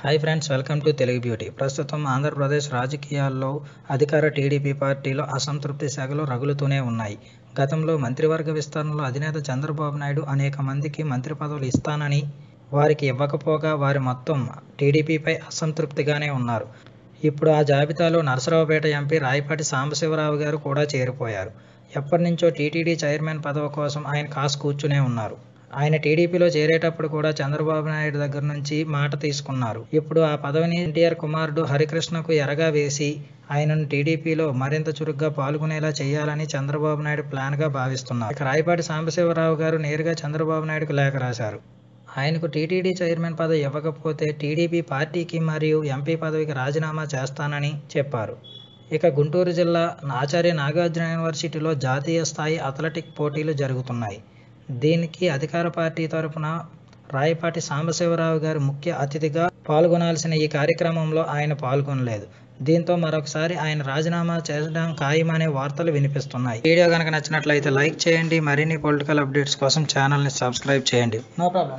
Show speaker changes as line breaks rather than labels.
Hi friends, welcome to Telugu beauty. ప్రస్తుతం ఆంధ్రప్రదేశ్ రాజకీయాల్లో అధికార టీడీపీ పార్టీలో అసంతృప్తి సెగలు రగులుతూనే ఉన్నాయి. గతంలో మంత్రివర్గ విస్తరణలో అధినేత చంద్రబాబు నాయుడు అనేక మందికి మంత్రి పదవులు ఇస్తానని వారికి ఇవ్వకపోగా వారు మొత్తం టీడీపీపై అసంతృప్తిగానే ఉన్నారు. ఇప్పుడు ఆ జాబితాలో నరసరావుపేట ఎంపీ రాయపాటి సాంబశివరావు గారు కూడా చేరిపోయారు. ఎప్పటినుంచో టీటీడీ చైర్మన్ పదవి కోసం ఆయన కాసు కూర్చునే ఉన్నారు. ఆయన టీడీపీలో చేరేటప్పుడు కూడా చంద్రబాబు నాయుడు దగ్గర నుంచి మాట తీసుకున్నారు. ఇప్పుడు ఆ పదవిని ఎన్టీఆర్ కుమారుడు హరికృష్ణకు ఎరగా వేసి ఆయనను టీడీపీలో మరింత చురుగ్గా పాల్గొనేలా చేయాలని చంద్రబాబు నాయుడు ప్లాన్గా భావిస్తున్నారు. ఇక రాయపాటి సాంబశివరావు గారు నేరుగా చంద్రబాబు నాయుడుకు లేఖ రాశారు. ఆయనకు టీటీడీ చైర్మన్ పదవి ఇవ్వకపోతే టీడీపీ పార్టీకి మరియు ఎంపీ పదవికి రాజీనామా చేస్తానని చెప్పారు. ఇక గుంటూరు జిల్లా ఆచార్య నాగార్జున యూనివర్సిటీలో జాతీయ స్థాయి అథ్లెటిక్ పోటీలు జరుగుతున్నాయి. దీనికి అధికార పార్టీ తరఫున రాయపాటి సాంబశివరావు గారు ముఖ్య అతిథిగా పాల్గొనాల్సిన ఈ కార్యక్రమంలో ఆయన పాల్గొనలేదు. దీంతో మరొకసారి ఆయన రాజీనామా చేయడం ఖాయమనే వార్తలు వినిపిస్తున్నాయి. వీడియో కనుక నచ్చినట్లయితే లైక్ చేయండి. మరిన్ని పొలిటికల్ అప్డేట్స్ కోసం ఛానల్ని సబ్స్క్రైబ్ చేయండి. No problem.